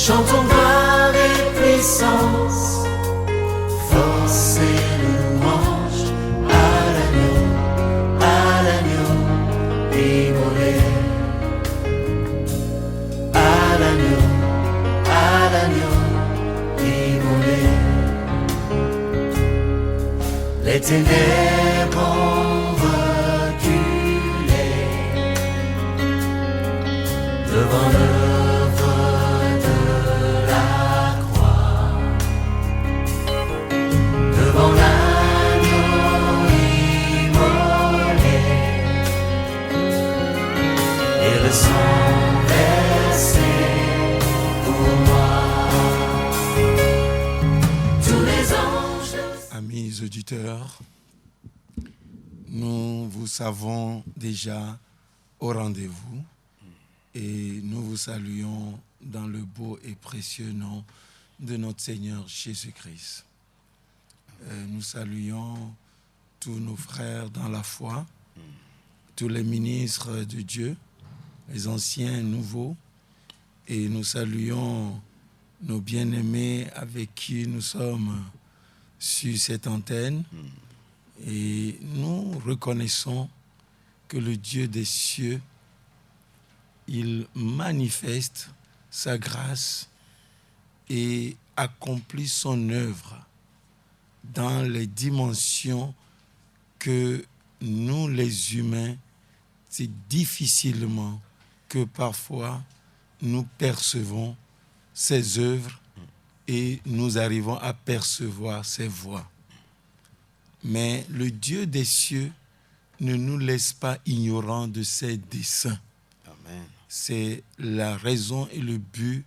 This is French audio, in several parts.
Chantons gloire et puissance, force et louange à l'agneau immolé, à l'agneau immolé. Les ténèbres ont reculé devant l'œuvre de la croix, devant l'agneau immolé et le sang versé pour moi. Tous les anges. Amis auditeurs, nous vous savons déjà au rendez-vous et nous vous saluons dans le beau et précieux nom de notre Seigneur Jésus-Christ. Nous saluons tous nos frères dans la foi, tous les ministres de Dieu, les anciens, nouveaux, et nous saluons nos bien-aimés avec qui nous sommes sur cette antenne. Et nous reconnaissons que le Dieu des cieux, il manifeste sa grâce et accomplit son œuvre dans les dimensions que nous, les humains, c'est difficilement que parfois nous percevons ses œuvres et nous arrivons à percevoir ses voies. Mais le Dieu des cieux ne nous laisse pas ignorants de ses desseins. Amen. C'est la raison et le but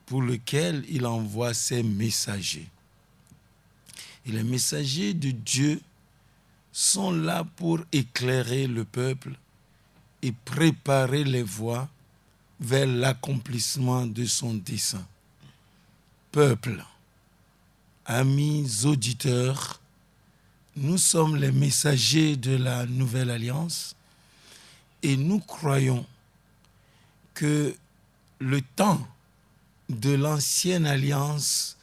pour lequel il envoie ses messagers. Et les messagers de Dieu sont là pour éclairer le peuple et préparer les voies vers l'accomplissement de son dessein. Peuple, amis auditeurs, nous sommes les messagers de la Nouvelle Alliance et nous croyons que le temps de l'Ancienne Alliance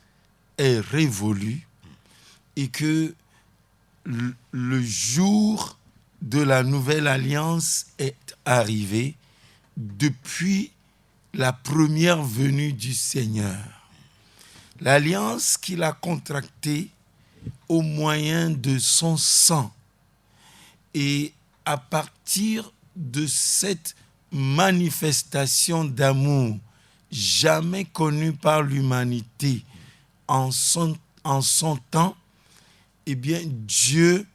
est révolu et que le jour de la Nouvelle Alliance est arrivé depuis la première venue du Seigneur. L'alliance qu'il a contractée au moyen de son sang. Et à partir de cette manifestation d'amour jamais connue par l'humanité en son temps, eh bien Dieu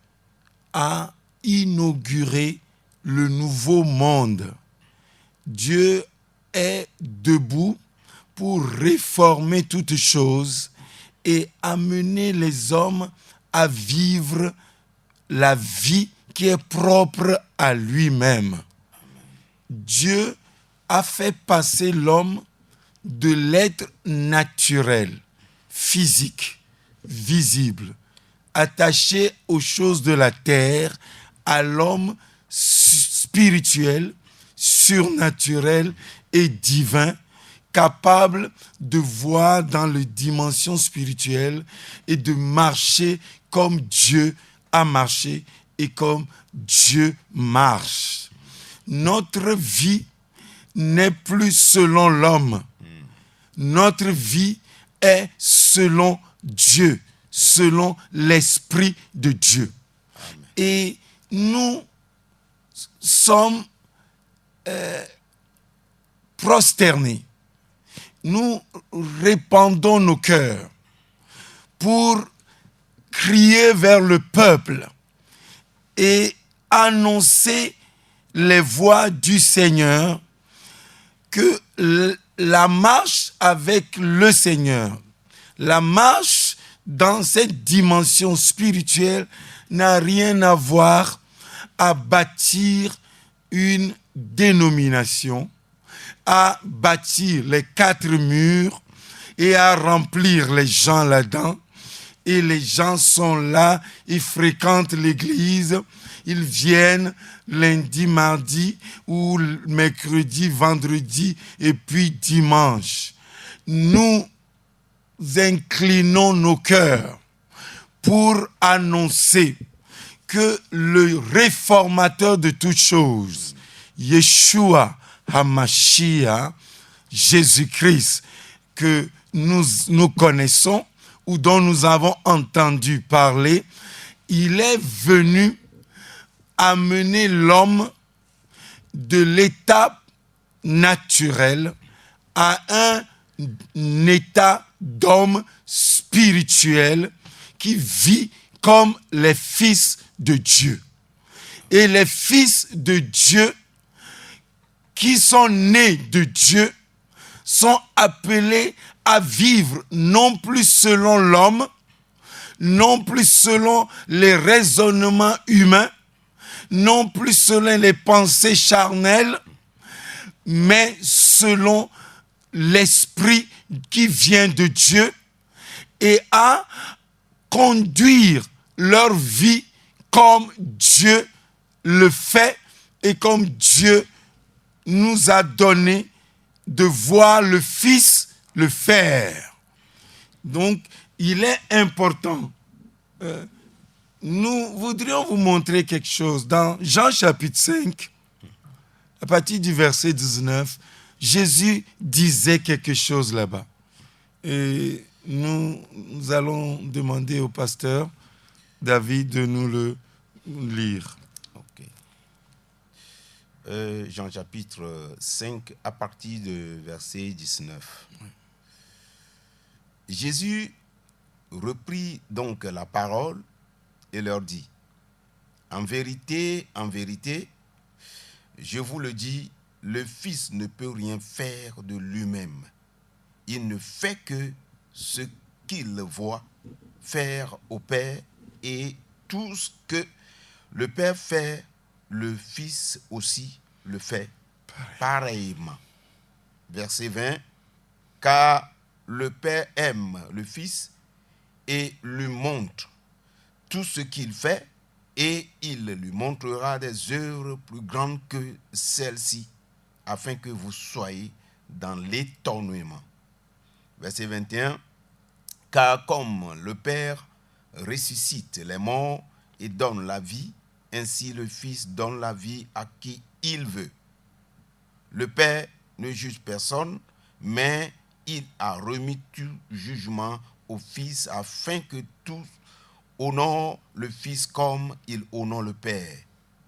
a inauguré le nouveau monde. Dieu est debout pour réformer toutes choses et amener les hommes à vivre la vie qui est propre à lui-même. Dieu a fait passer l'homme de l'être naturel, physique, visible, attaché aux choses de la terre, à l'homme spirituel, surnaturel et divin, capable de voir dans les dimensions spirituelles et de marcher comme Dieu a marché et comme Dieu marche. Notre vie n'est plus selon l'homme. Notre vie est selon Dieu, selon l'Esprit de Dieu. Amen. Et nous sommes prosternés. Nous répandons nos cœurs pour crier vers le peuple et annoncer les voies du Seigneur, que la marche avec le Seigneur, la marche dans cette dimension spirituelle n'a rien à voir à bâtir une dénomination, à bâtir les 4 murs et à remplir les gens là-dedans et les gens sont là, ils fréquentent l'église, ils viennent lundi, mardi ou mercredi, vendredi et puis dimanche. Nous inclinons nos cœurs pour annoncer que le réformateur de toutes choses, Yeshua HaMashiach, Jésus-Christ, que nous connaissons ou dont nous avons entendu parler, il est venu amener l'homme de l'état naturel à un état d'homme spirituel qui vit comme les fils de Dieu. Et les fils de Dieu qui sont nés de Dieu sont appelés à vivre non plus selon l'homme, non plus selon les raisonnements humains, non plus selon les pensées charnelles, mais selon l'esprit qui vient de Dieu et à conduire leur vie comme Dieu le fait et comme Dieu nous a donné de voir le Fils le faire. Donc, il est important. Nous voudrions vous montrer quelque chose. Dans Jean chapitre 5, à partir du verset 19, Jésus disait quelque chose là-bas. Et nous allons demander au pasteur David de nous le lire. Ok. Jean chapitre 5, à partir du verset 19. Oui. Jésus reprit donc la parole et leur dit, en vérité, je vous le dis, le Fils ne peut rien faire de lui-même. Il ne fait que ce qu'il voit faire au Père, et tout ce que le Père fait, le Fils aussi le fait pareillement. Verset 20, car le Père aime le Fils et lui montre tout ce qu'il fait, et il lui montrera des œuvres plus grandes que celles-ci, afin que vous soyez dans l'étonnement. Verset 21, car comme le Père ressuscite les morts et donne la vie, ainsi le Fils donne la vie à qui il veut. Le Père ne juge personne, mais il a remis tout jugement au Fils, afin que tous honorent le Fils comme il honore le Père.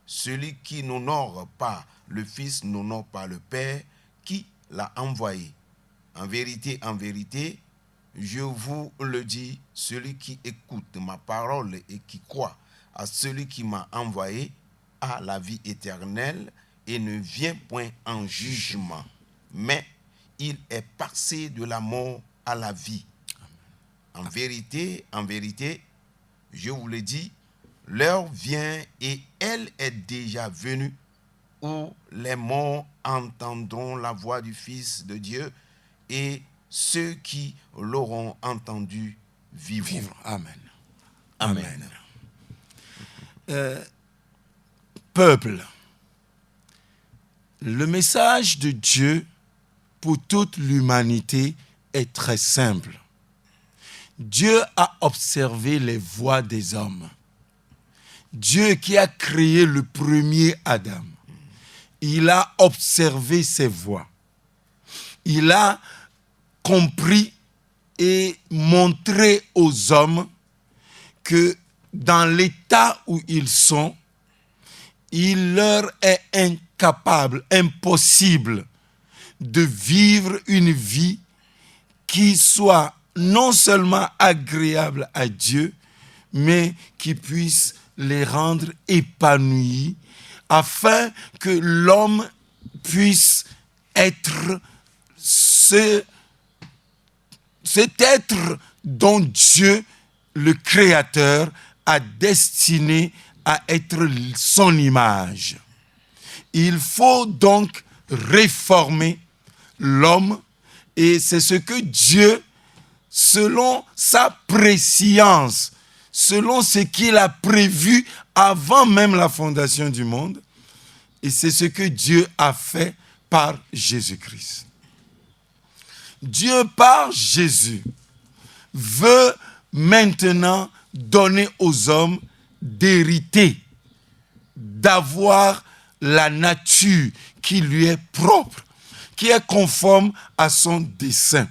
Celui qui n'honore pas le Fils n'honore pas le Père qui l'a envoyé. En vérité, je vous le dis, celui qui écoute ma parole et qui croit à celui qui m'a envoyé a la vie éternelle et ne vient point en jugement, mais il est passé de la mort à la vie. En vérité, je vous le dis, l'heure vient et elle est déjà venue où les morts entendront la voix du Fils de Dieu et ceux qui l'auront entendu vivront. Amen. Amen. Peuple, le message de Dieu pour toute l'humanité est très simple. Dieu a observé les voies des hommes. Dieu qui a créé le premier Adam, il a observé ses voies. Il a compris et montré aux hommes que dans l'état où ils sont, il leur est impossible de vivre une vie qui soit non seulement agréable à Dieu, mais qui puisse les rendre épanouis, afin que l'homme puisse être cet être dont Dieu, le Créateur, a destiné à être son image. Il faut donc réformer l'homme, et c'est ce que Dieu selon sa préscience, selon ce qu'il a prévu avant même la fondation du monde. Et c'est ce que Dieu a fait par Jésus-Christ. Dieu, par Jésus, veut maintenant donner aux hommes d'hériter, d'avoir la nature qui lui est propre, qui est conforme à son dessein.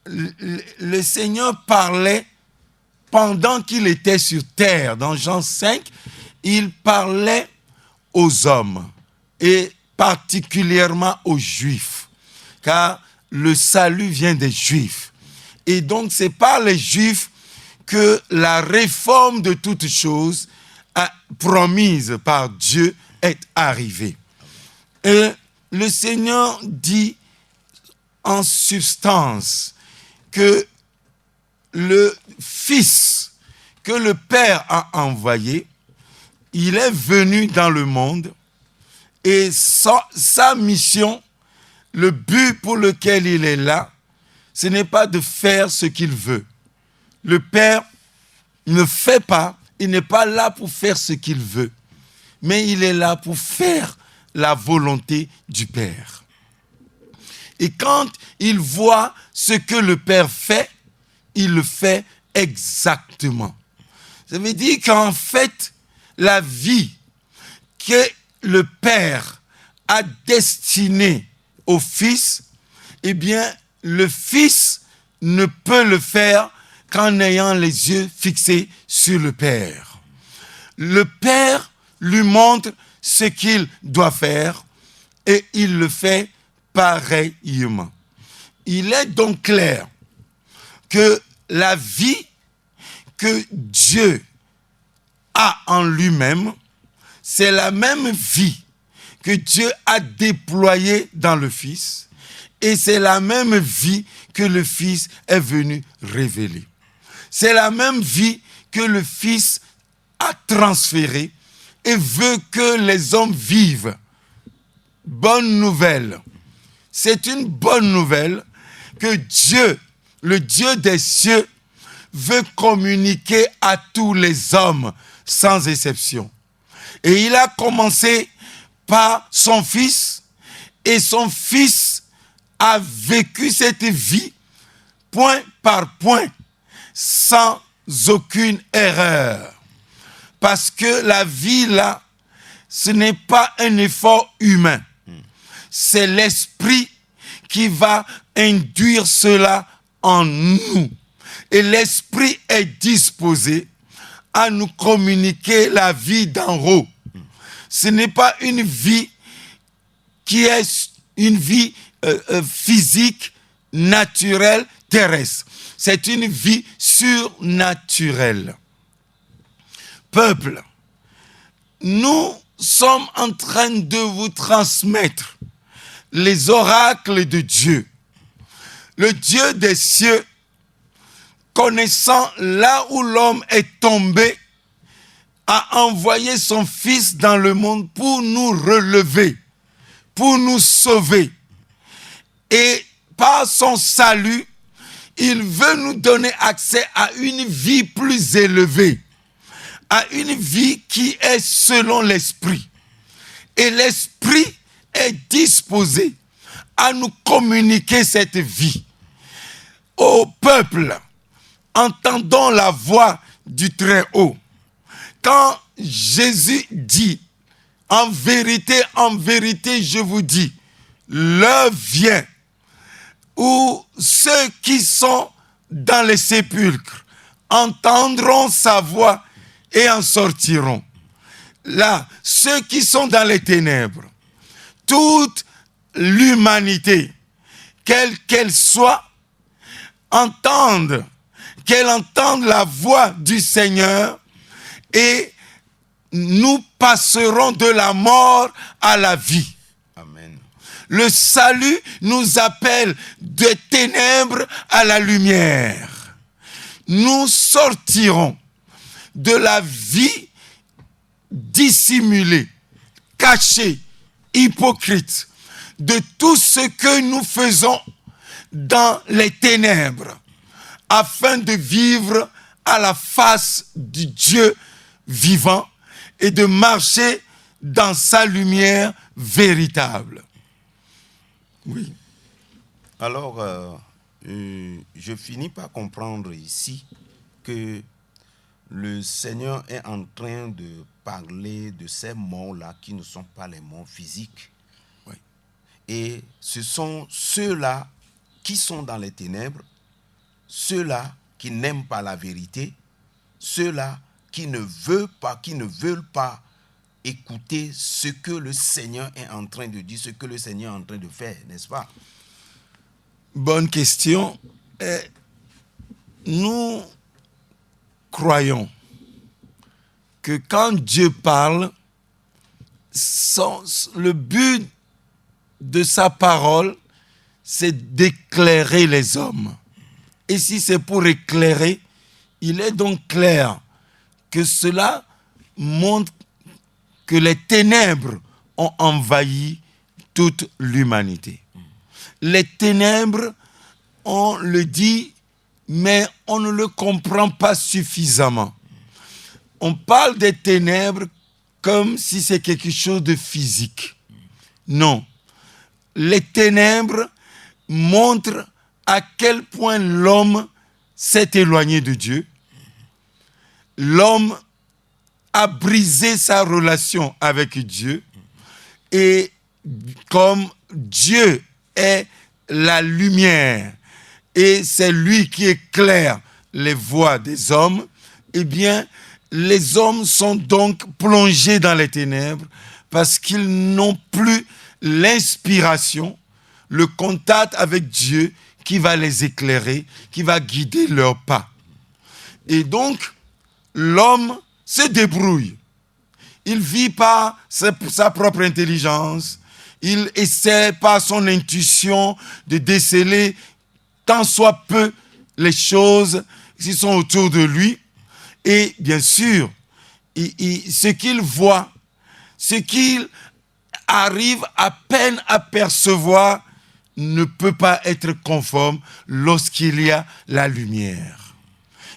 Le Seigneur parlait pendant qu'il était sur terre. Dans Jean 5, il parlait aux hommes et particulièrement aux Juifs, car le salut vient des Juifs. Et donc, c'est par les Juifs que la réforme de toutes choses promise par Dieu est arrivée. Et le Seigneur dit en substance que le Fils que le Père a envoyé, il est venu dans le monde et sa mission, le but pour lequel il est là, ce n'est pas de faire ce qu'il veut. Le Père ne fait pas, il n'est pas là pour faire ce qu'il veut, mais il est là pour faire la volonté du Père. Et quand il voit ce que le Père fait, il le fait exactement. Ça veut dire qu'en fait, la vie que le Père a destinée au Fils, eh bien, le Fils ne peut le faire qu'en ayant les yeux fixés sur le Père. Le Père lui montre ce qu'il doit faire et il le fait pareillement. Il est donc clair que la vie que Dieu a en lui-même, c'est la même vie que Dieu a déployée dans le Fils, et c'est la même vie que le Fils est venu révéler. C'est la même vie que le Fils a transférée et veut que les hommes vivent. Bonne nouvelle. C'est une bonne nouvelle que Dieu, le Dieu des cieux, veut communiquer à tous les hommes, sans exception. Et il a commencé par son Fils, et son Fils a vécu cette vie point par point, sans aucune erreur. Parce que la vie là, ce n'est pas un effort humain. C'est l'Esprit qui va induire cela en nous. Et l'Esprit est disposé à nous communiquer la vie d'en haut. Ce n'est pas une vie qui est une vie physique, naturelle, terrestre. C'est une vie surnaturelle. Peuple, nous sommes en train de vous transmettre les oracles de Dieu. Le Dieu des cieux, connaissant là où l'homme est tombé, a envoyé son Fils dans le monde pour nous relever, pour nous sauver. Et par son salut, il veut nous donner accès à une vie plus élevée, à une vie qui est selon l'Esprit. Et l'Esprit est disposé à nous communiquer cette vie. Ô peuple, entendons la voix du Très-Haut. Quand Jésus dit, en vérité, je vous dis, l'heure vient où ceux qui sont dans les sépulcres entendront sa voix et en sortiront. Là, ceux qui sont dans les ténèbres, toute l'humanité, quelle qu'elle soit, qu'elle entende la voix du Seigneur, et nous passerons de la mort à la vie. Amen. Le salut nous appelle des ténèbres à la lumière. Nous sortirons de la vie dissimulée, cachée, hypocrite, de tout ce que nous faisons dans les ténèbres, afin de vivre à la face du Dieu vivant et de marcher dans sa lumière véritable. Oui. Alors, je finis par comprendre ici que le Seigneur est en train de parler de ces morts-là qui ne sont pas les morts physiques. Oui. Et ce sont ceux-là qui sont dans les ténèbres, ceux-là qui n'aiment pas la vérité, ceux-là qui ne veulent pas écouter ce que le Seigneur est en train de dire, ce que le Seigneur est en train de faire, n'est-ce pas? Bonne question. Nous croyons que quand Dieu parle, le but de sa parole, c'est d'éclairer les hommes. Et si c'est pour éclairer, il est donc clair que cela montre que les ténèbres ont envahi toute l'humanité. Les ténèbres, on le dit, mais on ne le comprend pas suffisamment. On parle des ténèbres comme si c'est quelque chose de physique. Non. Les ténèbres montrent à quel point l'homme s'est éloigné de Dieu. L'homme a brisé sa relation avec Dieu. Et comme Dieu est la lumière et c'est lui qui éclaire les voies des hommes, eh bien, les hommes sont donc plongés dans les ténèbres parce qu'ils n'ont plus l'inspiration, le contact avec Dieu qui va les éclairer, qui va guider leurs pas. Et donc, l'homme se débrouille. Il vit par sa propre intelligence. Il essaie par son intuition de déceler tant soit peu les choses qui sont autour de lui. Et bien sûr, ce qu'il voit, ce qu'il arrive à peine à percevoir ne peut pas être conforme lorsqu'il y a la lumière.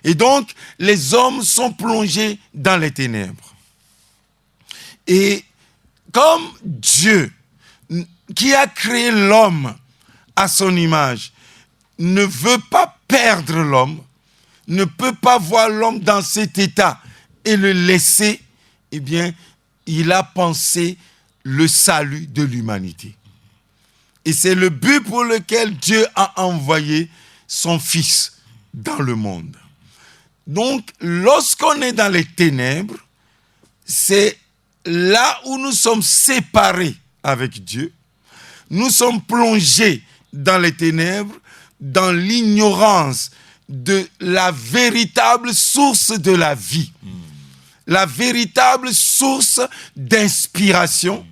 Et donc, les hommes sont plongés dans les ténèbres. Et comme Dieu, qui a créé l'homme à son image, ne veut pas perdre l'homme, ne peut pas voir l'homme dans cet état et le laisser, eh bien, il a pensé le salut de l'humanité. Et c'est le but pour lequel Dieu a envoyé son Fils dans le monde. Donc, lorsqu'on est dans les ténèbres, c'est là où nous sommes séparés avec Dieu. Nous sommes plongés dans les ténèbres, dans l'ignorance de la véritable source de la vie, la véritable source d'inspiration,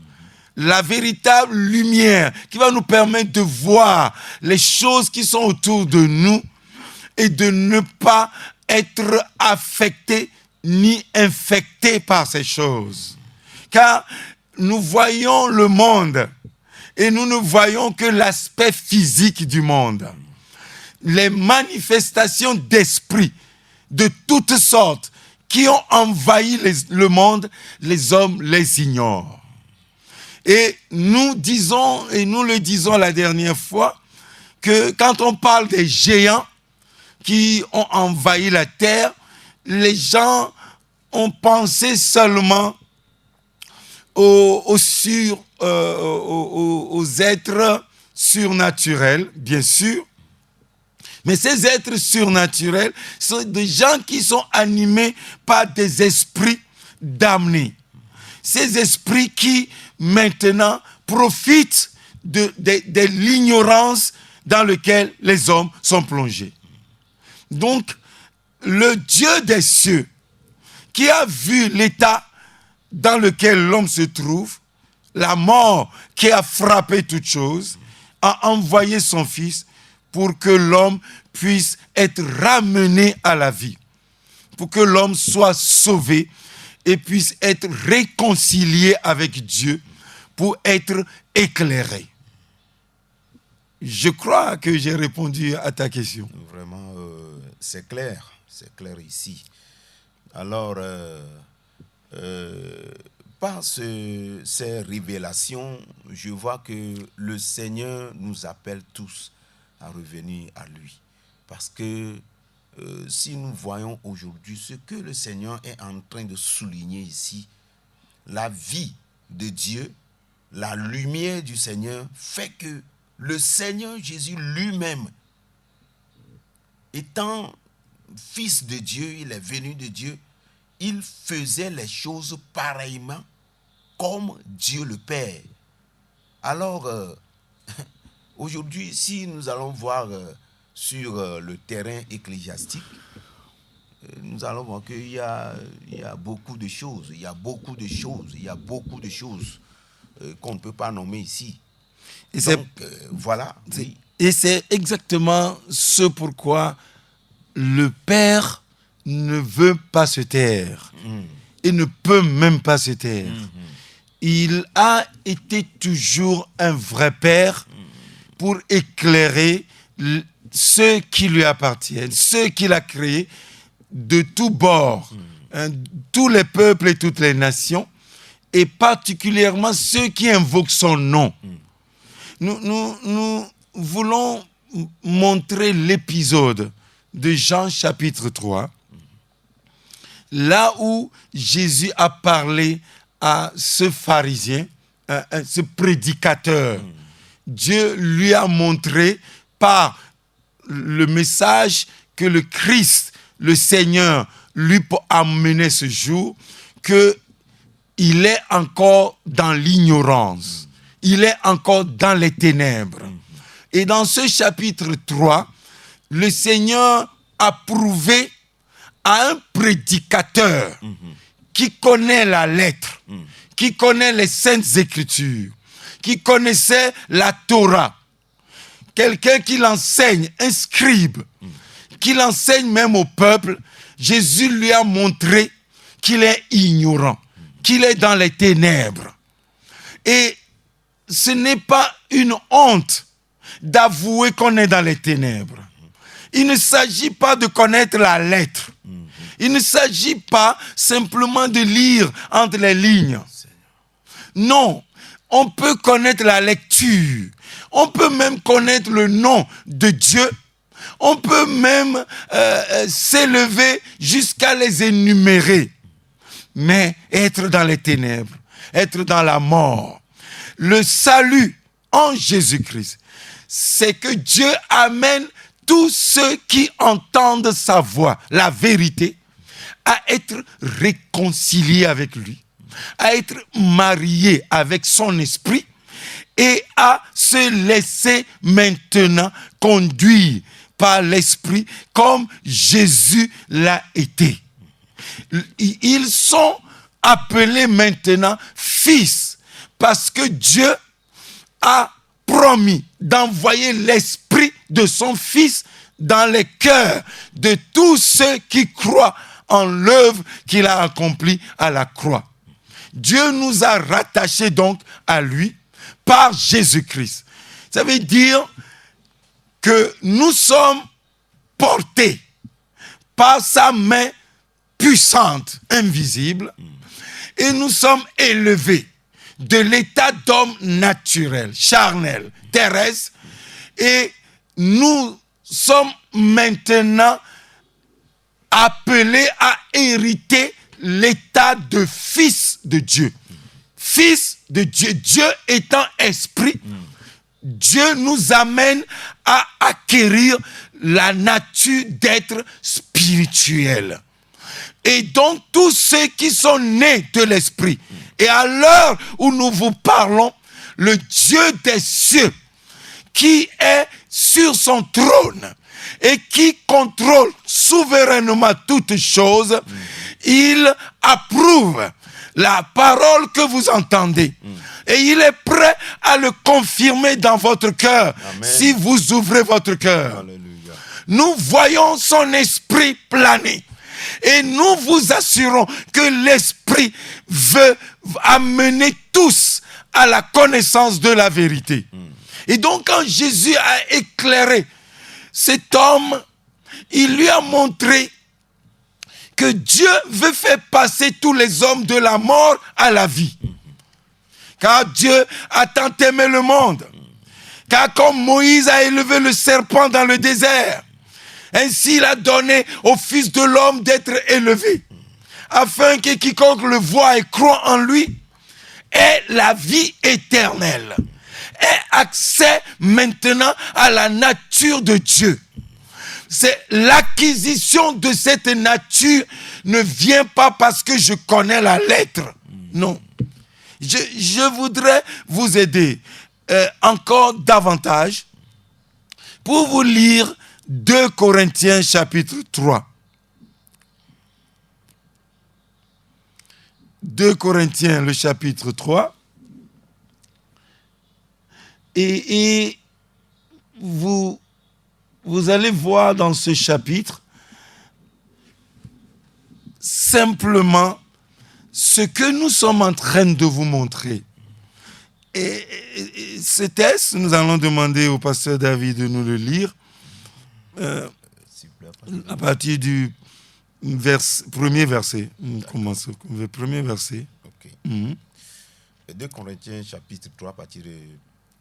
la véritable lumière qui va nous permettre de voir les choses qui sont autour de nous et de ne pas être affectés ni infectés par ces choses. Car nous voyons le monde et nous ne voyons que l'aspect physique du monde. Les manifestations d'esprit de toutes sortes qui ont envahi le monde, les hommes les ignorent. Et nous disons, et nous le disons la dernière fois, que quand on parle des géants qui ont envahi la terre, les gens ont pensé seulement aux êtres surnaturels, bien sûr. Mais ces êtres surnaturels sont des gens qui sont animés par des esprits damnés. Ces esprits qui, maintenant, profitent de l'ignorance dans laquelle les hommes sont plongés. Donc, le Dieu des cieux, qui a vu l'état dans lequel l'homme se trouve, la mort qui a frappé toute chose, a envoyé son Fils pour que l'homme puisse être ramené à la vie, pour que l'homme soit sauvé et puisse être réconcilié avec Dieu pour être éclairé. je crois que j'ai répondu à ta question. Vraiment, c'est clair ici. Alors, par ces révélations, je vois que le Seigneur nous appelle tous à revenir à lui. Parce que si nous voyons aujourd'hui ce que le Seigneur est en train de souligner ici, la vie de Dieu, la lumière du Seigneur fait que le Seigneur Jésus lui-même, étant fils de Dieu, il est venu de Dieu, il faisait les choses pareillement comme Dieu le Père. Alors, aujourd'hui, si nous allons voir sur le terrain ecclésiastique, nous allons voir qu'il y a beaucoup de choses, il y a beaucoup de choses qu'on ne peut pas nommer ici. Et donc, voilà. Oui. Et c'est exactement ce pourquoi le Père ne veut pas se taire. Il ne peut même pas se taire. Il a été toujours un vrai Père pour éclairer ceux qui lui appartiennent, ceux qu'il a créés de tous bords, tous les peuples et toutes les nations, et particulièrement ceux qui invoquent son nom. Nous voulons montrer l'épisode de Jean chapitre 3, là où Jésus a parlé à ce pharisien, ce prédicateur. Dieu lui a montré par le message que le Christ, le Seigneur, lui a amené ce jour, qu'il est encore dans l'ignorance. Il est encore dans les ténèbres. Et dans ce chapitre 3, le Seigneur a prouvé à un prédicateur qui connaît la lettre, qui connaît les Saintes Écritures, qui connaissait la Torah, quelqu'un qui l'enseigne, un scribe, qui l'enseigne même au peuple. Jésus lui a montré qu'il est ignorant, qu'il est dans les ténèbres. Et ce n'est pas une honte d'avouer qu'on est dans les ténèbres. Il ne s'agit pas de connaître la lettre. Il ne s'agit pas simplement de lire entre les lignes. Non, on peut connaître la lecture. On peut même connaître le nom de Dieu. On peut même s'élever jusqu'à les énumérer. Mais être dans les ténèbres, être dans la mort. Le salut en Jésus-Christ, c'est que Dieu amène tous ceux qui entendent sa voix, la vérité, à être réconciliés avec lui, à être mariés avec son esprit et à se laisser maintenant conduire par l'esprit comme Jésus l'a été. Ils sont appelés maintenant fils parce que Dieu a promis d'envoyer l'esprit de son Fils dans les cœurs de tous ceux qui croient en l'œuvre qu'il a accomplie à la croix. Dieu nous a rattachés donc à lui par Jésus-Christ. Ça veut dire que nous sommes portés par sa main puissante, invisible, et nous sommes élevés de l'état d'homme naturel, charnel, terrestre, et nous sommes maintenant appelés à hériter l'état de fils de Dieu. Fils de Dieu, Dieu étant esprit, Dieu nous amène à acquérir la nature d'être spirituel. Et donc tous ceux qui sont nés de l'esprit, et à l'heure où nous vous parlons, le Dieu des cieux, qui est sur son trône et qui contrôle souverainement toutes choses, il approuve la parole que vous entendez. Et il est prêt à le confirmer dans votre cœur. Amen. Si vous ouvrez votre cœur. Alléluia. Nous voyons son esprit planer. Et nous vous assurons que l'esprit veut amener tous à la connaissance de la vérité. Et donc quand Jésus a éclairé cet homme, il lui a montré que Dieu veut faire passer tous les hommes de la mort à la vie. Car Dieu a tant aimé le monde. Car comme Moïse a élevé le serpent dans le désert, ainsi il a donné au Fils de l'homme d'être élevé, afin que quiconque le voit et croit en lui ait la vie éternelle, ait accès maintenant à la nature de Dieu. C'est l'acquisition de cette nature ne vient pas parce que je connais la lettre. Non. Je voudrais vous aider encore davantage pour vous lire 2 Corinthiens chapitre 3. 2 Corinthiens le chapitre 3. Et vous allez voir dans ce chapitre simplement ce que nous sommes en train de vous montrer. Et ce texte, nous allons demander au pasteur David de nous le lire à partir du premier verset. Commençons. Le premier verset. Ok. 2 Corinthiens chapitre 3, à partir du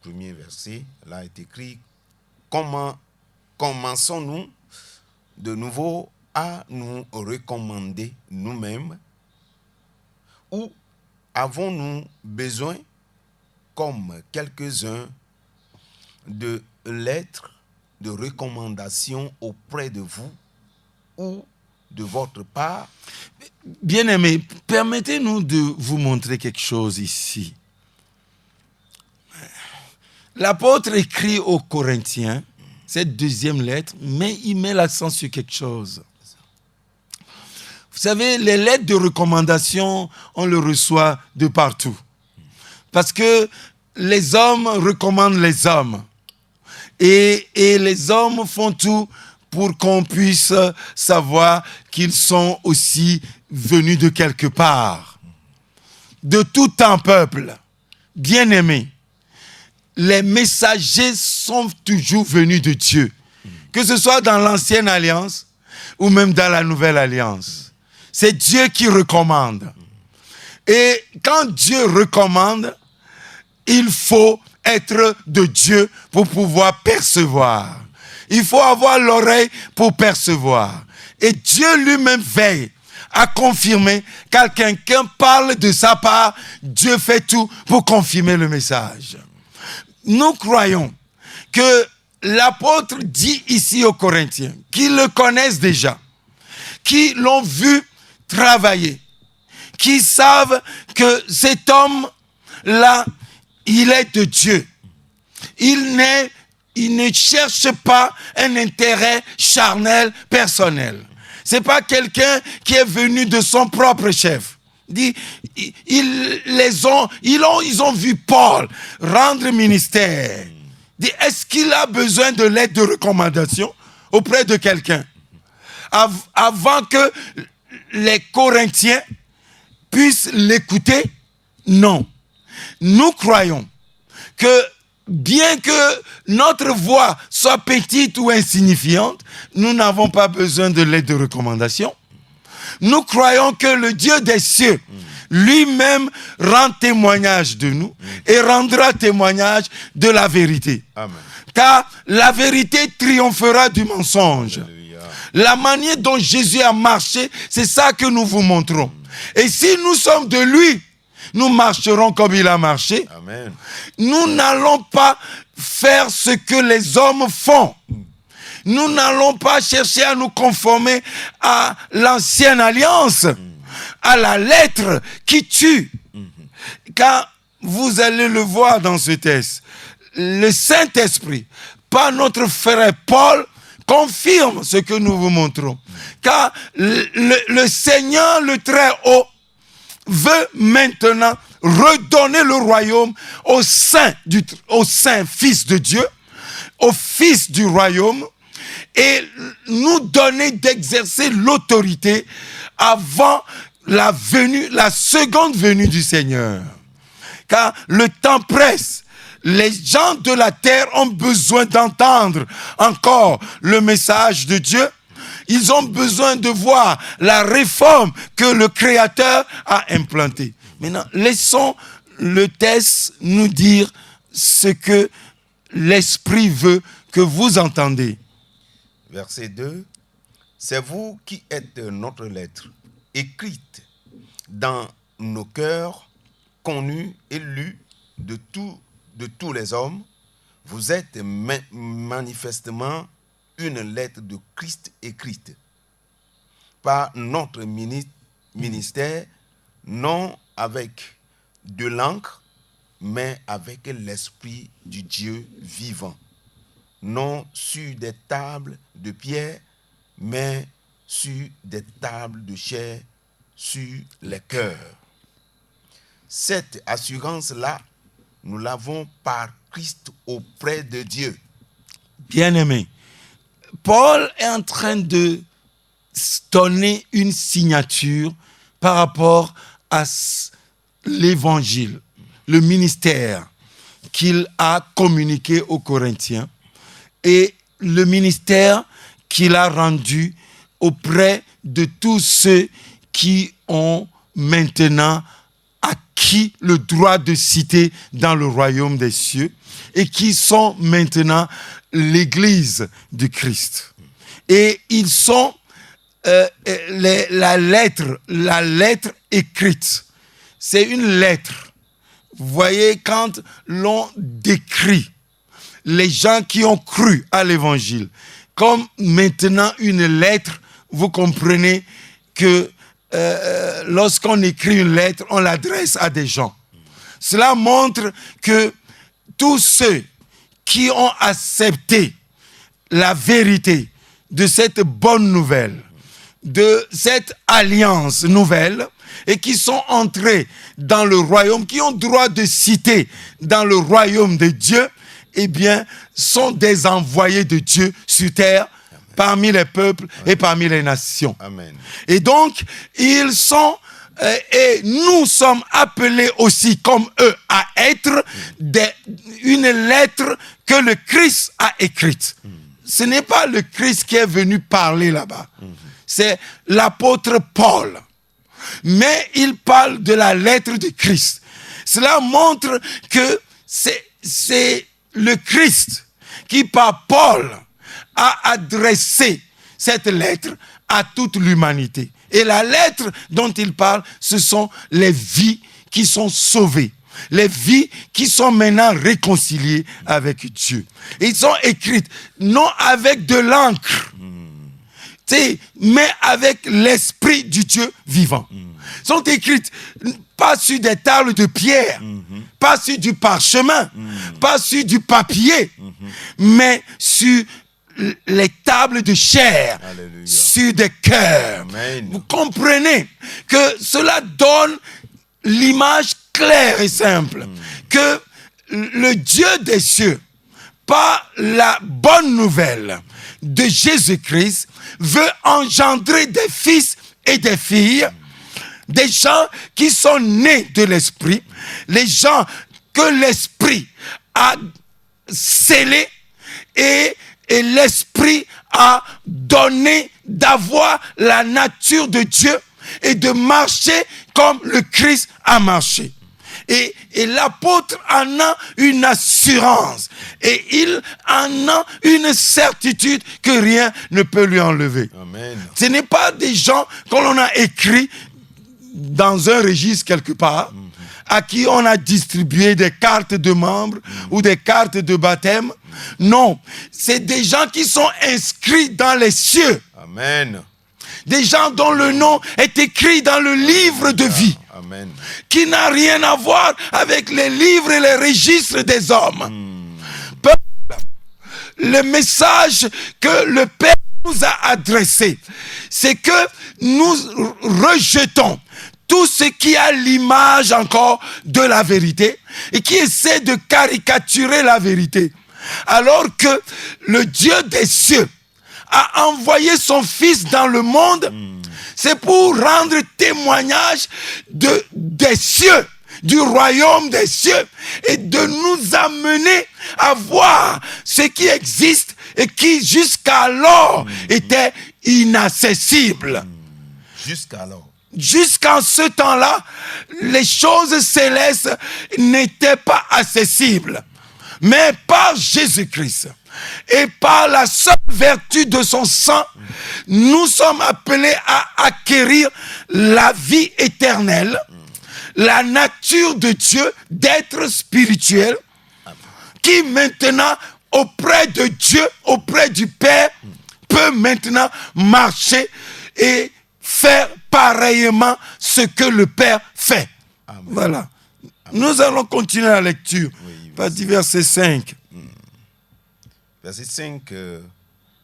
premier verset, là est écrit: commençons-nous de nouveau à nous recommander nous-mêmes, ou avons-nous besoin, comme quelques-uns, de lettres de recommandation auprès de vous ou de votre part? Bien-aimés, permettez-nous de vous montrer quelque chose ici. L'apôtre écrit aux Corinthiens cette deuxième lettre, mais il met l'accent sur quelque chose. Vous savez, les lettres de recommandation, on les reçoit de partout. Parce que les hommes recommandent les hommes. Et les hommes font tout pour qu'on puisse savoir qu'ils sont aussi venus de quelque part. De tout un peuple, bien-aimé, les messagers sont toujours venus de Dieu. Que ce soit dans l'ancienne alliance ou même dans la nouvelle alliance. C'est Dieu qui recommande. Et quand Dieu recommande, il faut être de Dieu pour pouvoir percevoir. Il faut avoir l'oreille pour percevoir. Et Dieu lui-même veille à confirmer. Quand quelqu'un parle de sa part, Dieu fait tout pour confirmer le message. Nous croyons que l'apôtre dit ici aux Corinthiens, qui le connaissent déjà, qui l'ont vu travailler, qui savent que cet homme-là, il est de Dieu. Il ne cherche pas un intérêt charnel personnel. C'est pas quelqu'un qui est venu de son propre chef. Ils ont vu Paul rendre ministère. Est-ce qu'il a besoin de l'aide de recommandation auprès de quelqu'un? Avant que les Corinthiens puissent l'écouter? Non. Nous croyons que bien que notre voix soit petite ou insignifiante, nous n'avons pas besoin de l'aide de recommandation. Nous croyons que le Dieu des cieux lui-même rend témoignage de nous et rendra témoignage de la vérité. Amen. Car la vérité triomphera du mensonge. Alléluia. La manière dont Jésus a marché, c'est ça que nous vous montrons. Et si nous sommes de lui, nous marcherons comme il a marché. Amen. Nous n'allons pas faire ce que les hommes font. Nous n'allons pas chercher à nous conformer à l'ancienne alliance, à la lettre qui tue. Car vous allez le voir dans ce texte, le Saint-Esprit, par notre frère Paul, confirme ce que nous vous montrons. Car le Seigneur, le Très-Haut, veut maintenant redonner le royaume au saint Fils de Dieu, au Fils du royaume, et nous donner d'exercer l'autorité avant la seconde venue du Seigneur. car le temps presse. Les gens de la terre ont besoin d'entendre encore le message de Dieu. Ils ont besoin de voir la réforme que le Créateur a implantée. Maintenant, laissons le texte nous dire ce que l'Esprit veut que vous entendez. Verset 2. C'est vous qui êtes notre lettre, écrite dans nos cœurs, connue et lue de tous les hommes. Vous êtes manifestement une lettre de Christ écrite par notre ministère, non avec de l'encre, mais avec l'Esprit du Dieu vivant, non sur des tables de pierre, mais sur des tables de chair, sur les cœurs. Cette assurance-là, nous l'avons par Christ auprès de Dieu. Bien-aimé, Paul est en train de donner une signature par rapport à l'évangile, le ministère qu'il a communiqué aux Corinthiens et le ministère qu'il a rendu auprès de tous ceux qui ont maintenant acquis le droit de citer dans le royaume des cieux et qui sont maintenant l'Église du Christ. Et ils sont la lettre écrite. C'est une lettre. Vous voyez, quand l'on décrit les gens qui ont cru à l'évangile comme maintenant une lettre, vous comprenez que lorsqu'on écrit une lettre, on l'adresse à des gens. Cela montre que tous ceux qui ont accepté la vérité de cette bonne nouvelle, de cette alliance nouvelle, et qui sont entrés dans le royaume, qui ont droit de citer dans le royaume de Dieu, eh bien, sont des envoyés de Dieu sur terre, amen, parmi les peuples et parmi les nations. Amen. Et donc, ils sont, et nous sommes appelés aussi, comme eux, à être une lettre que le Christ a écrite. Ce n'est pas le Christ qui est venu parler là-bas. C'est l'apôtre Paul. Mais il parle de la lettre de Christ. Cela montre que c'est le Christ qui, par Paul, a adressé cette lettre à toute l'humanité. Et la lettre dont il parle, ce sont les vies qui sont sauvées. Les vies qui sont maintenant réconciliées avec Dieu. Ils sont écrites non avec de l'encre, mais avec l'Esprit du Dieu vivant. Sont écrites pas sur des tables de pierre, pas sur du parchemin, pas sur du papier, mais sur les tables de chair, alléluia, sur des cœurs. Amen. Vous comprenez que cela donne l'image claire et simple que le Dieu des cieux, par la bonne nouvelle de Jésus-Christ, veut engendrer des fils et des filles, des gens qui sont nés de l'Esprit, les gens que l'Esprit a scellés et l'Esprit a donné d'avoir la nature de Dieu et de marcher comme le Christ a marché. Et l'apôtre en a une assurance et il en a une certitude que rien ne peut lui enlever. Amen. Ce n'est pas des gens qu'on l'on a écrits dans un registre quelque part, à qui on a distribué des cartes de membres ou des cartes de baptême. Non, c'est des gens qui sont inscrits dans les cieux. Amen. Des gens dont le nom est écrit dans le livre de vie. Amen. Qui n'a rien à voir avec les livres et les registres des hommes. Le message que le Père nous a adressé, c'est que nous rejetons tout ce qui a l'image encore de la vérité et qui essaie de caricaturer la vérité. Alors que le Dieu des cieux a envoyé son Fils dans le monde, c'est pour rendre témoignage des cieux du royaume des cieux et de nous amener à voir ce qui existe et qui jusqu'alors était inaccessible. Jusqu'alors. Jusqu'en ce temps-là, les choses célestes n'étaient pas accessibles. Mais par Jésus-Christ et par la seule vertu de son sang, nous sommes appelés à acquérir la vie éternelle, la nature de Dieu, d'être spirituel, qui maintenant, auprès de Dieu, auprès du Père, peut maintenant marcher et faire pareillement ce que le Père fait. Amen. Voilà. Nous allons continuer la lecture. Partie verset 5. Verset 5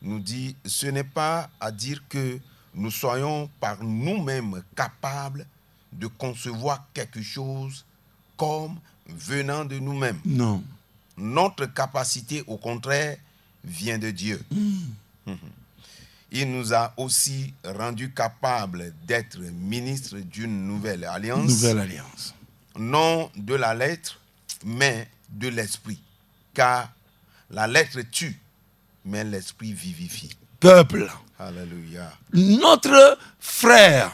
nous dit, ce n'est pas à dire que nous soyons par nous-mêmes capables de concevoir quelque chose comme venant de nous-mêmes. Non. Notre capacité, au contraire, vient de Dieu. Il nous a aussi rendus capables d'être ministres d'une nouvelle alliance. Nouvelle alliance. Non de la lettre, mais de l'esprit. Car la lettre tue, mais l'esprit vivifie. Peuple, Alléluia. notre frère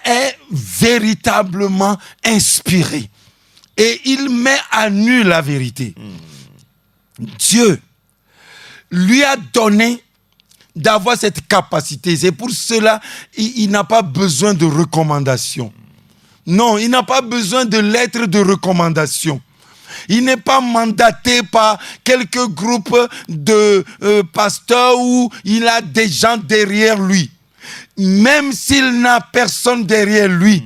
est véritablement inspiré. Et il met à nu la vérité. Dieu lui a donné d'avoir cette capacité. C'est pour cela qu'il n'a pas besoin de recommandation. Non, il n'a pas besoin de lettres de recommandation. Il n'est pas mandaté par quelques groupes de pasteurs où il a des gens derrière lui. Même s'il n'a personne derrière lui,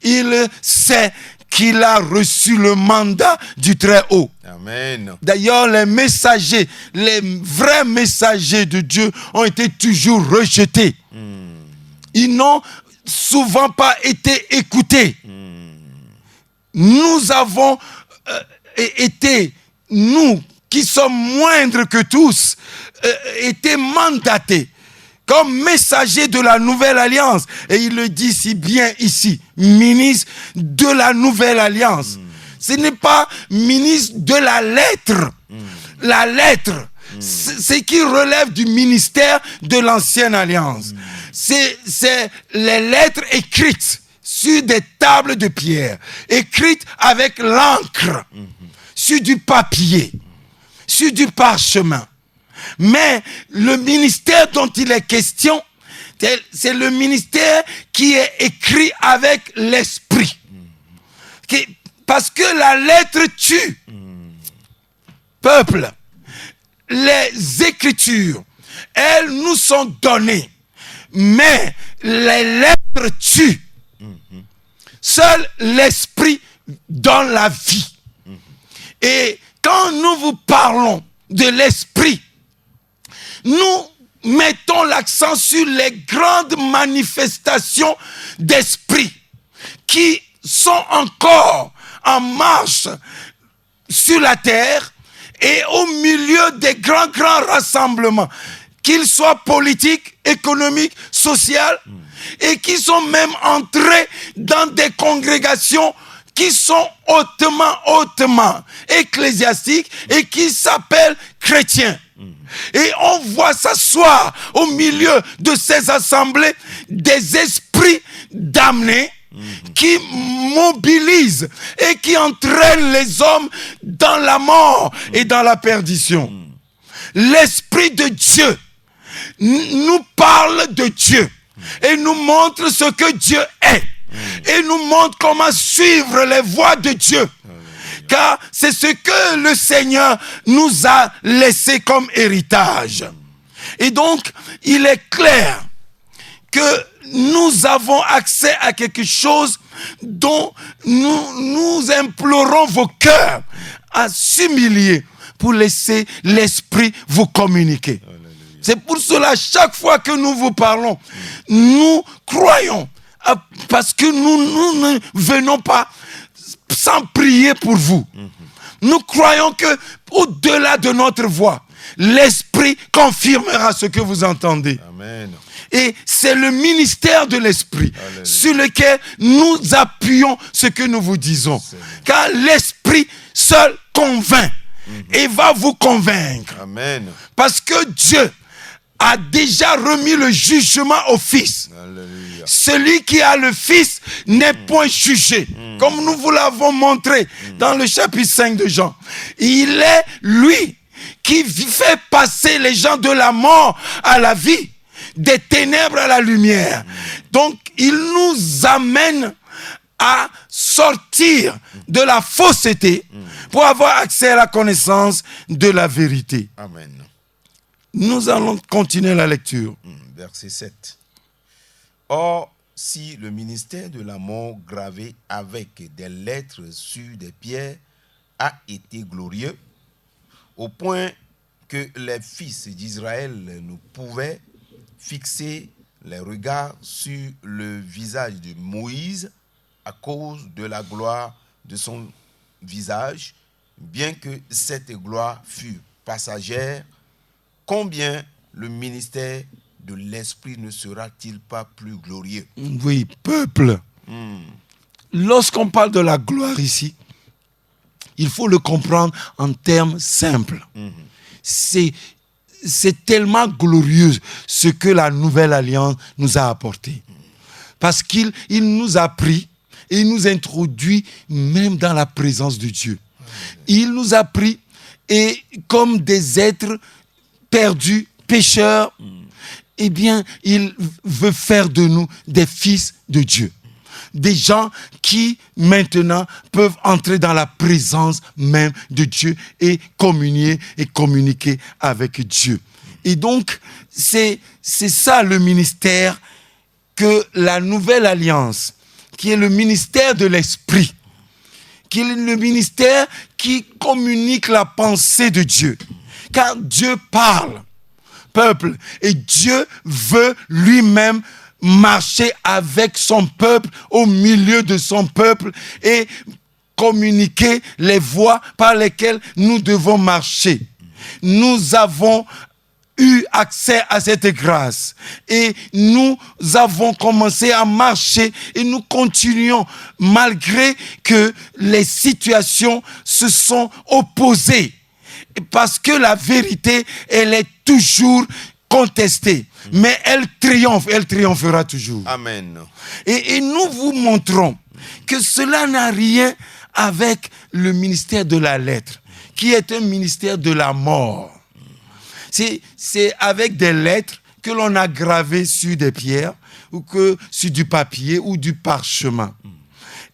il sait qu'il a reçu le mandat du Très-Haut. Amen. D'ailleurs, les messagers, les vrais messagers de Dieu ont été toujours rejetés. Ils n'ont souvent pas été écoutés. Nous avons été, nous qui sommes moindres que tous, été mandatés comme messager de la nouvelle alliance. Et il le dit si bien ici, ministre de la nouvelle alliance. Ce n'est pas ministre de la lettre. La lettre, c'est qui relève du ministère de l'ancienne alliance. C'est les lettres écrites sur des tables de pierre, écrites avec l'encre, sur du papier, sur du parchemin. Mais le ministère dont il est question, c'est le ministère qui est écrit avec l'esprit. Parce que la lettre tue. Peuple, les écritures, elles nous sont données. Mais les lettres tuent. Seul l'esprit donne la vie. Et quand nous vous parlons de l'esprit, nous mettons l'accent sur les grandes manifestations d'esprit qui sont encore en marche sur la terre et au milieu des grands rassemblements, qu'ils soient politiques, économiques, sociaux, et qui sont même entrés dans des congrégations qui sont hautement ecclésiastiques et qui s'appellent chrétiens. Et on voit s'asseoir au milieu de ces assemblées des esprits damnés qui mobilisent et qui entraînent les hommes dans la mort et dans la perdition. L'Esprit de Dieu nous parle de Dieu et nous montre ce que Dieu est et nous montre comment suivre les voies de Dieu. Car c'est ce que le Seigneur nous a laissé comme héritage. Et donc, il est clair que nous avons accès à quelque chose dont nous implorons vos cœurs à s'humilier pour laisser l'Esprit vous communiquer. C'est pour cela, chaque fois que nous vous parlons, nous croyons, parce que nous ne venons pas sans prier pour vous. Nous croyons que au-delà de notre voix, l'Esprit confirmera ce que vous entendez. Amen. Et c'est le ministère de l'Esprit Alléluia. sur lequel nous appuyons ce que nous vous disons. Seigneur. Car l'Esprit seul convainc et va vous convaincre. Amen. Parce que Dieu a déjà remis le jugement au Fils. Alléluia. Celui qui a le Fils n'est point jugé. Comme nous vous l'avons montré dans le chapitre 5 de Jean. Il est lui qui fait passer les gens de la mort à la vie, des ténèbres à la lumière. Donc, il nous amène à sortir de la fausseté pour avoir accès à la connaissance de la vérité. Amen. Nous allons continuer la lecture. Verset 7. Or, si le ministère de la mort gravé avec des lettres sur des pierres a été glorieux, au point que les fils d'Israël ne pouvaient fixer les regards sur le visage de Moïse à cause de la gloire de son visage, bien que cette gloire fût passagère, combien le ministère de l'Esprit ne sera-t-il pas plus glorieux? Oui, peuple. Lorsqu'on parle de la gloire ici, il faut le comprendre en termes simples. C'est tellement glorieux ce que la nouvelle alliance nous a apporté. Parce qu'il nous a pris et il nous introduit même dans la présence de Dieu. Il nous a pris et comme des êtres perdus, pécheurs, eh bien, il veut faire de nous des fils de Dieu. Des gens qui, maintenant, peuvent entrer dans la présence même de Dieu et communier et communiquer avec Dieu. Et donc, c'est ça le ministère que la nouvelle alliance, qui est le ministère de l'Esprit, qui est le ministère qui communique la pensée de Dieu. Car Dieu parle, peuple, et Dieu veut lui-même marcher avec son peuple, au milieu de son peuple, et communiquer les voies par lesquelles nous devons marcher. Nous avons eu accès à cette grâce et nous avons commencé à marcher et nous continuons malgré que les situations se sont opposées. Parce que la vérité, elle est toujours contestée. Mais elle triomphera toujours. Amen. Et nous vous montrons que cela n'a rien avec le ministère de la lettre, qui est un ministère de la mort. C'est avec des lettres que l'on a gravées sur des pierres, ou que sur du papier ou du parchemin.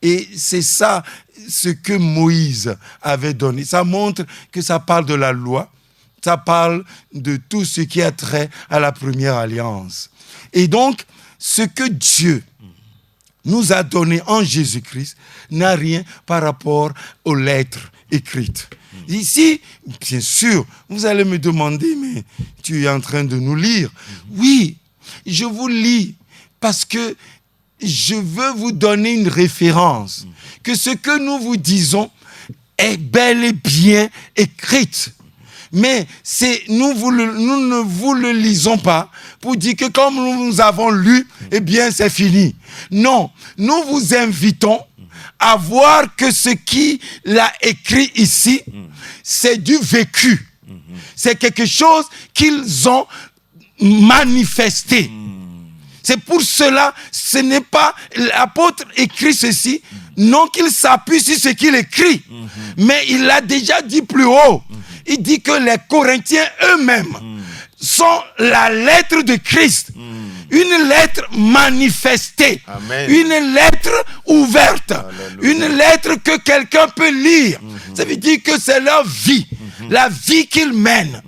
Et c'est ça ce que Moïse avait donné. Ça montre que ça parle de la loi, ça parle de tout ce qui a trait à la première alliance. Et donc, ce que Dieu nous a donné en Jésus-Christ n'a rien par rapport aux lettres écrites. Ici, bien sûr, vous allez me demander, mais tu es en train de nous lire. Oui, je vous lis parce que je veux vous donner une référence, que ce que nous vous disons est bel et bien écrite. Mais nous ne vous le lisons pas pour dire que comme nous avons lu, eh bien c'est fini. Non, nous vous invitons à voir que ce qu'il a écrit ici, c'est du vécu. C'est quelque chose qu'ils ont manifesté. C'est pour cela, ce n'est pas l'apôtre écrit ceci, non qu'il s'appuie sur ce qu'il écrit, mais il l'a déjà dit plus haut. Il dit que les Corinthiens eux-mêmes sont la lettre de Christ. Une lettre manifestée. Amen. Une lettre ouverte. Alléluia. Une lettre que quelqu'un peut lire. Ça veut dire que c'est leur vie. La vie qu'ils mènent.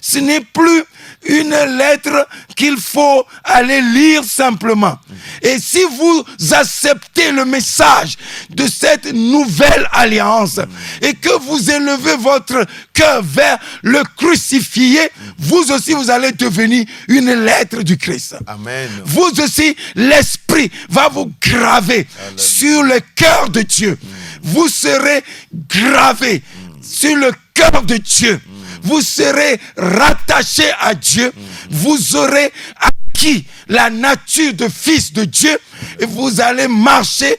Ce n'est plus une lettre qu'il faut aller lire simplement. Et si vous acceptez le message de cette nouvelle alliance et que vous élevez votre cœur vers le crucifié, vous aussi vous allez devenir une lettre du Christ. Amen. Vous aussi, l'Esprit va vous graver sur le cœur de Dieu. Vous serez gravé sur le cœur de Dieu. vous serez rattaché à Dieu, vous aurez acquis la nature de fils de Dieu et vous allez marcher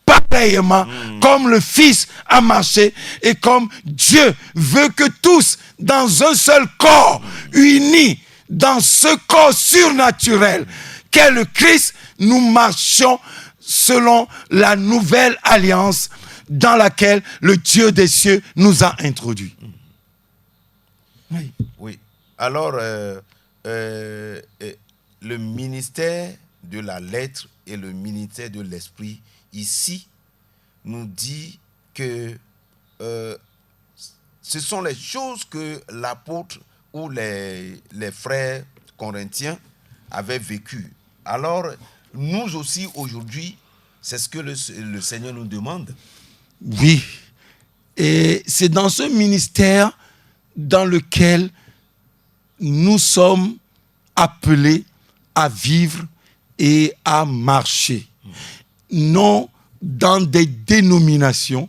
pareillement comme le Fils a marché et comme Dieu veut que tous, dans un seul corps, unis dans ce corps surnaturel qu'est le Christ, nous marchions selon la nouvelle alliance dans laquelle le Dieu des cieux nous a introduits. Oui. Oui. Alors, le ministère de la lettre et le ministère de l'esprit, ici, nous dit que ce sont les choses que l'apôtre ou les frères corinthiens avaient vécues. Alors, nous aussi, aujourd'hui, c'est ce que le Seigneur nous demande. Oui. Et c'est dans ce ministère dans lequel nous sommes appelés à vivre et à marcher. Non dans des dénominations,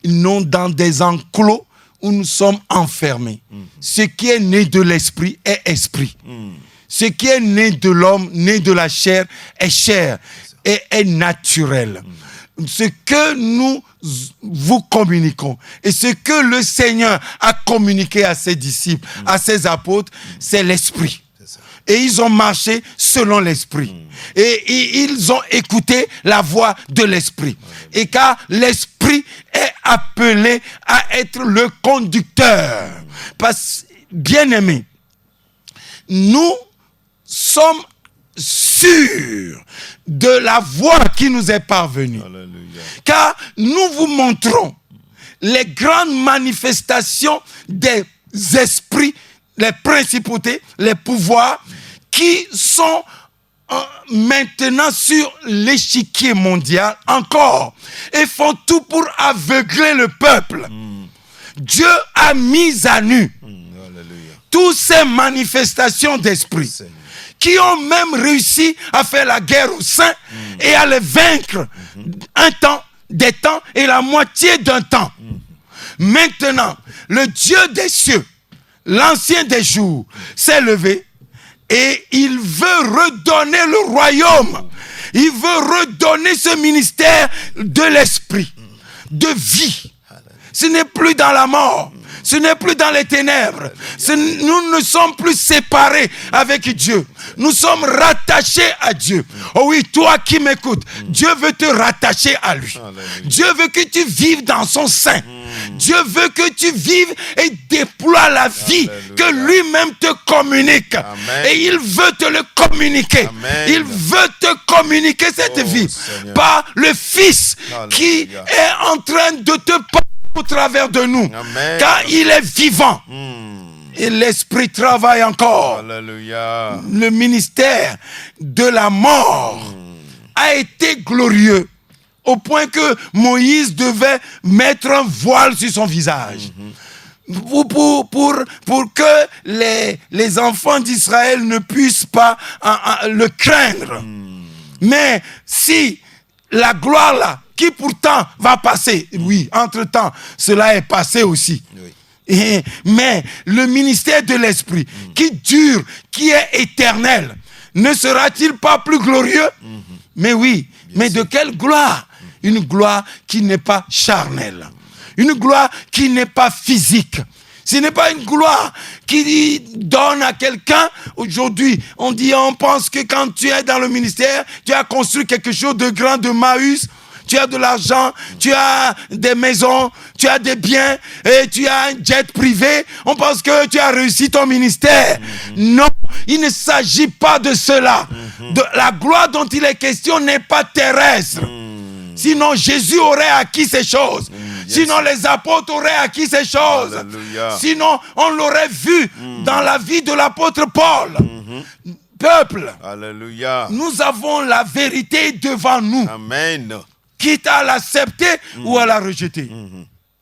non dans des enclos où nous sommes enfermés. Ce qui est né de l'esprit est esprit. Ce qui est né de l'homme, né de la chair, est chair et est naturel. Ce que nous vous communiquons et ce que le Seigneur a communiqué à ses disciples, à ses apôtres, c'est l'esprit. Et ils ont marché selon l'esprit. Et ils ont écouté la voix de l'esprit. Et car l'esprit est appelé à être le conducteur. Parce, bien-aimés, nous sommes sûrs de la voix qui nous est parvenue. Alléluia. Car nous vous montrons les grandes manifestations des esprits, les principautés, les pouvoirs qui sont maintenant sur l'échiquier mondial encore et font tout pour aveugler le peuple. Dieu a mis à nu toutes ces manifestations d'esprit qui ont même réussi à faire la guerre aux saints et à les vaincre un temps, des temps et la moitié d'un temps. Maintenant, le Dieu des cieux, l'ancien des jours, s'est levé et il veut redonner le royaume. Il veut redonner ce ministère de l'esprit, de vie. Ce n'est plus dans la mort. Ce n'est plus dans les ténèbres. Nous ne sommes plus séparés avec Dieu. Nous sommes rattachés à Dieu. Oh oui, toi qui m'écoutes, Dieu veut te rattacher à lui. Dieu veut que tu vives dans son sein. Dieu veut que tu vives et déploies la vie que lui-même te communique. Amen. Et il veut te le communiquer. Amen. Il veut te communiquer cette vie par le Fils qui est en train de te parler au travers de nous. Amen. Car il est vivant. Et l'esprit travaille encore. Alléluia. Le ministère de la mort a été glorieux au point que Moïse devait mettre un voile sur son visage. Pour que les enfants d'Israël ne puissent pas le craindre. Mais si la gloire là, qui pourtant va passer, oui, entre-temps, cela est passé aussi. Oui. Mais le ministère de l'esprit, qui dure, qui est éternel, ne sera-t-il pas plus glorieux? Mais oui, mais de quelle gloire? Une gloire qui n'est pas charnelle, une gloire qui n'est pas physique. Ce n'est pas une gloire qui donne à quelqu'un. Aujourd'hui, on pense que quand tu es dans le ministère, tu as construit quelque chose de grand, de Maüs. Tu as de l'argent, tu as des maisons, tu as des biens, et tu as un jet privé. On pense que tu as réussi ton ministère. Non, il ne s'agit pas de cela. La gloire dont il est question n'est pas terrestre. Sinon, Jésus aurait acquis ces choses. Sinon, les apôtres auraient acquis ces choses. Alléluia. Sinon, on l'aurait vu dans la vie de l'apôtre Paul. Peuple, Alléluia. nous avons la vérité devant nous. Amen. Quitte à l'accepter ou à la rejeter.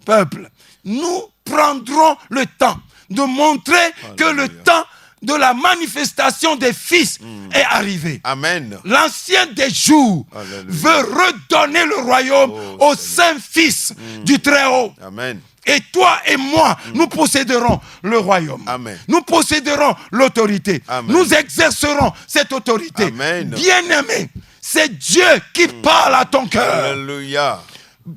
Peuple, nous prendrons le temps de montrer que le temps de la manifestation des fils est arrivé. Amen. L'ancien des jours Alléluia. veut redonner le royaume Oh, au saint fils du Très-Haut. Amen. Et toi et moi, nous posséderons le royaume. Amen. Nous posséderons l'autorité. Amen. Nous exercerons cette autorité. Amen. Bien-aimé, c'est Dieu qui parle à ton cœur. Alléluia.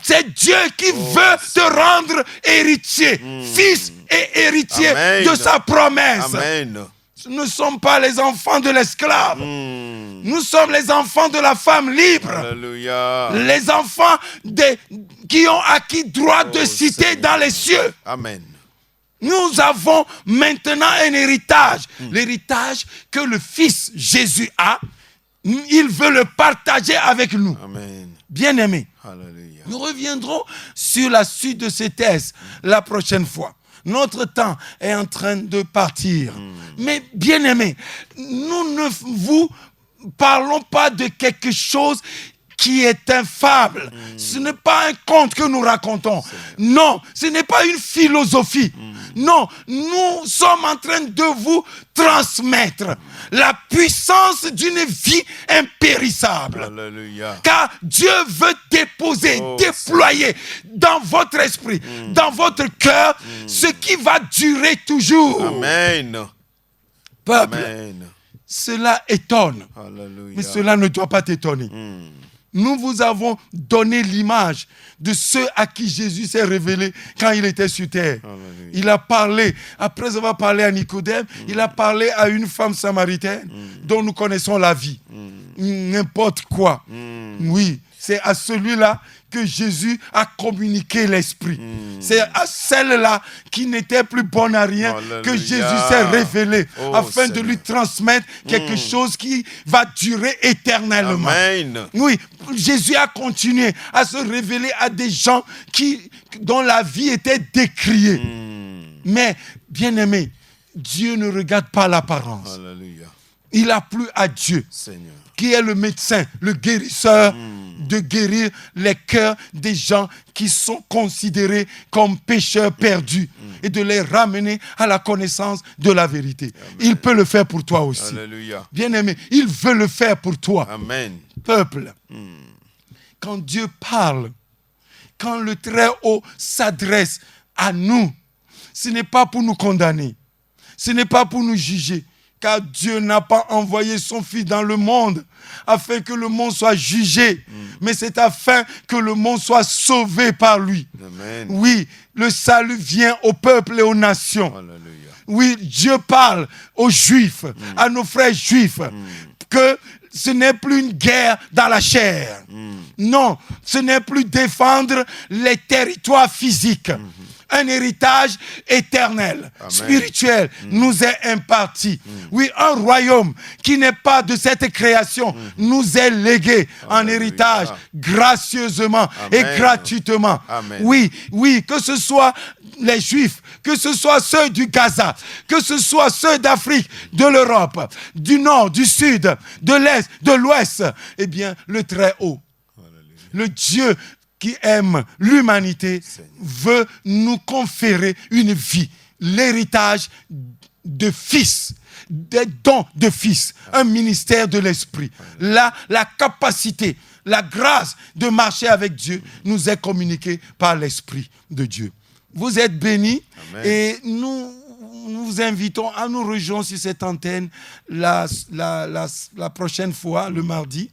C'est Dieu qui veut te rendre héritier, fils et héritier Amen. de sa promesse. Amen. Nous ne sommes pas les enfants de l'esclave. Nous sommes les enfants de la femme libre. Alléluia. Les enfants qui ont acquis droit de cité Seigneur. dans les cieux. Amen. Nous avons maintenant un héritage. L'héritage que le Fils Jésus a, il veut le partager avec nous. Amen. Bien-aimés, Alléluia. nous reviendrons sur la suite de ces thèses la prochaine fois. Notre temps est en train de partir. Mais bien-aimés, nous ne vous parlons pas de quelque chose qui est une fable. Ce n'est pas un conte que nous racontons. Non, ce n'est pas une philosophie. Non, nous sommes en train de vous transmettre la puissance d'une vie impérissable. Alléluia. Car Dieu veut déposer, déployer dans votre esprit, dans votre cœur, ce qui va durer toujours. Amen. Peuple, Amen. cela étonne, Alléluia. mais cela ne doit pas t'étonner. Nous vous avons donné l'image de ceux à qui Jésus s'est révélé quand il était sur terre. Alléluia. Il a parlé, après avoir parlé à Nicodème, il a parlé à une femme samaritaine dont nous connaissons la vie. N'importe quoi. Oui, c'est à celui-là que Jésus a communiqué l'esprit. C'est à celle-là qui n'était plus bonne à rien que Alléluia. Jésus s'est révélé afin de Seigneur. lui transmettre quelque chose qui va durer éternellement. Amen. Oui, Jésus a continué à se révéler à des gens dont la vie était décriée. Mais, bien-aimé, Dieu ne regarde pas l'apparence. Alléluia. Il a plu à Dieu, Seigneur. qui est le médecin, le guérisseur, de guérir les cœurs des gens qui sont considérés comme pécheurs perdus et de les ramener à la connaissance de la vérité. Il peut le faire pour toi aussi. Alléluia. Bien-aimé, il veut le faire pour toi. Amen. Peuple, quand Dieu parle, quand le Très-Haut s'adresse à nous, ce n'est pas pour nous condamner, ce n'est pas pour nous juger, car Dieu n'a pas envoyé son Fils dans le monde afin que le monde soit jugé, mais c'est afin que le monde soit sauvé par lui. Amen. Oui, le salut vient au peuple et aux nations. Alléluia. Oui, Dieu parle aux Juifs, à nos frères juifs, que ce n'est plus une guerre dans la chair. Non, ce n'est plus défendre les territoires physiques. Un héritage éternel, spirituel, nous est imparti. Oui, un royaume qui n'est pas de cette création nous est légué en héritage gracieusement et gratuitement. Amen. Oui, oui, que ce soit les Juifs, que ce soit ceux du Gaza, que ce soit ceux d'Afrique, de l'Europe, du Nord, du Sud, de l'Est, de l'Ouest, eh bien, le Très-Haut, le Dieu qui aime l'humanité, veut nous conférer une vie, l'héritage de fils, des dons de fils, un ministère de l'esprit. Là, la capacité, la grâce de marcher avec Dieu nous est communiquée par l'esprit de Dieu. Vous êtes bénis. Amen. Et nous vous invitons à nous rejoindre sur cette antenne la prochaine fois, le mardi.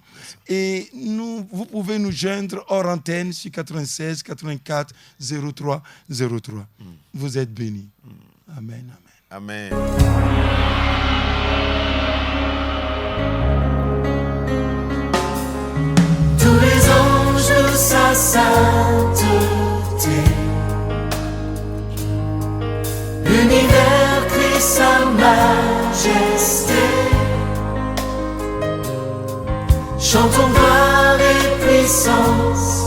Et vous pouvez nous joindre hors antenne sur 96 84 03 03. Vous êtes bénis. Amen. Amen. Amen. Tous les anges de sa sainteté, l'univers crie sa majesté. Chantons gloire et puissance